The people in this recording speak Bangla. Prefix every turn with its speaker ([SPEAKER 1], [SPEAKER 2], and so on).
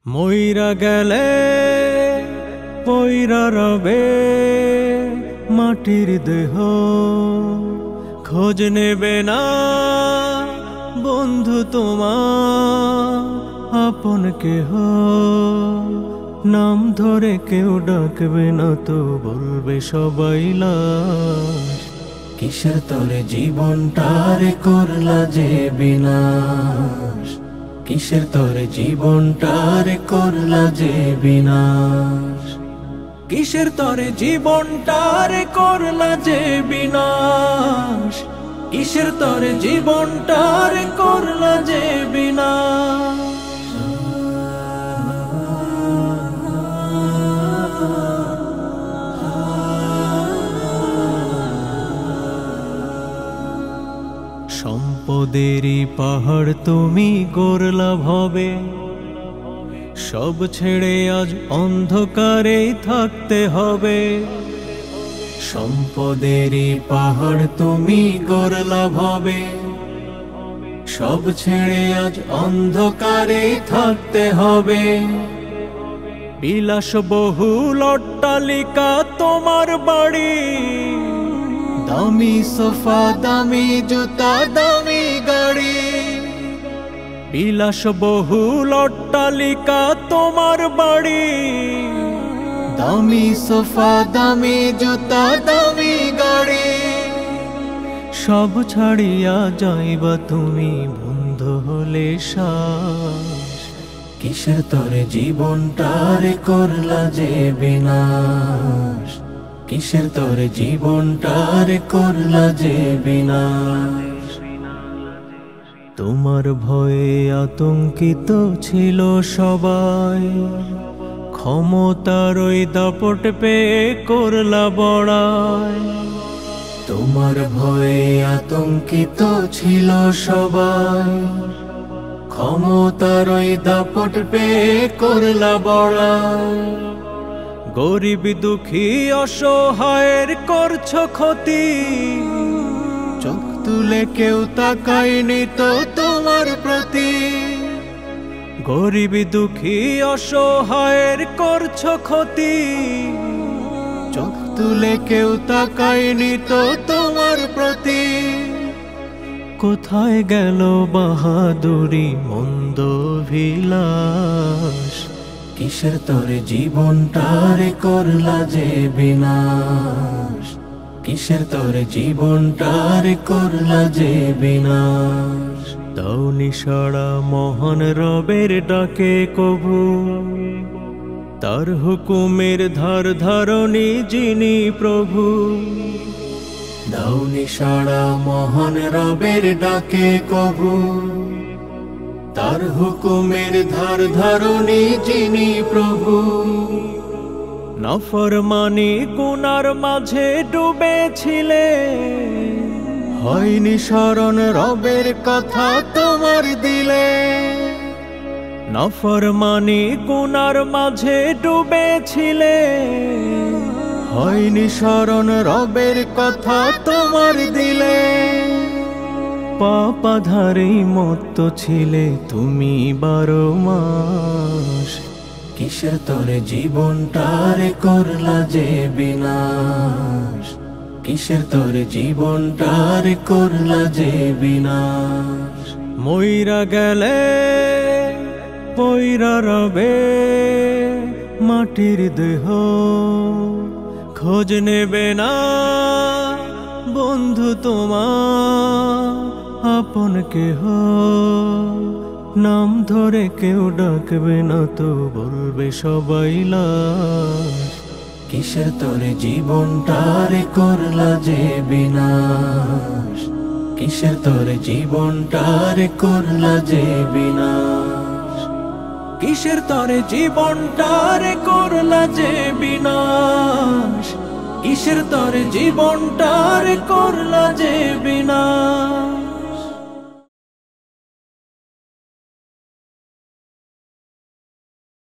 [SPEAKER 1] মইরা গেলে পইরা রবে মাটির দেহ, খোঁজ নেবে না বন্ধু তোমার আপন কেহ। নাম ধরে কেউ ডাকবে না তো বলবে সবাই লাশ। কিসের তরে জীবনটারে করলা যে বিনাশ, কিসের তরে জীবনটারে করলা যে বিনাশ, কিসের তরে জীবনটারে করলা যে বিনাশ, কিসের তরে জীবনটারে করলা যে বিনাশ। সম্পদেরই পাহাড় তুমি গড়লা ভবে, সব ছেড়ে আজ অন্ধকারে থাকতে হবে। সম্পদেরই পাহাড় তুমি গড়লা ভবে, সব ছেড়ে আজ অন্ধকারে থাকতে হবে। বিলাসবহুল অট্টালিকা তোমার বাড়ি, দামি সোফা দামি জুতা দামি গাড়ি। বিলাসবহুল অট্টালিকা তোমার বাড়ি, দামি সোফা দামি জুতা দামি গাড়ি। সব ছাড়িয়া যাইবা তুমি বন্ধ হলে শ্বাস। কিসের তরে জীবনটারে করলা যে বিনাশ, কিসের তরে জীবনটারে করলা যে বিনাশ। তোমার ভয়ে আতঙ্কিত ছিল সবাই, ক্ষমতার ওই দাপট পেয়ে করলা বড়াই। তোমার ভয়ে আতঙ্কিত ছিল সবাই, ক্ষমতার ওই দাপট পেয়ে করলা বড়াই। গরিব দুঃখী অসহায়ের করছো ক্ষতি, চোখ তুলে কেউ তাকায়নি তো তোমার প্রতি। গরিব দুঃখী অসহায়ের করছো ক্ষতি, চোখ তুলে কেউ তাকায়নি তো তোমার প্রতি। কোথায় গেল বাহাদুরি মন্দ বিলাস, কিসের তরে জীবনটারে করলা যে বিনাশ, কিসের তরে জীবনটারে করলা যে বিনাশ। দাও নিশারা মহান রবের ডাকে কভু, তার হুকুমের ধার ধারণী যিনি প্রভু। দাও নিশারা মহান রবের ডাকে কভু, তার হুকুমের ধার ধারণী যিনি প্রভু। নাফরমানি গুনার মাঝে ডুবেছিলে, হয়নি স্মরণ রবের কথা তোমার দিলে। নাফরমানি গুনার মাঝে ডুবেছিলে, হয়নি স্মরণ রবের কথা তোমার দিলে। পাপাধারেই মত্ত ছিলে তুমি 12 মাস, কিসের তরে জীবনটারে করলা যে বিনাশ, কিসের তরে জীবনটারে করলা যে বিনাশ। মইরা গেলে পইরা রবে মাটির দেহ, খোঁজ নেবে না বন্ধু তোমার আপন কেহ। নাম ধরে কেউ ডাকবে না তো বলবে সবাই লাশ। কিসের তরে জীবনটারে করলা যে বিনাশ, কিসের তরে জীবনটারে করলা যে বিনাশ, কিসের তরে জীবনটারে করলা যে বিনাশ, কিসের তরে জীবনটারে করলা যে বিনাশ।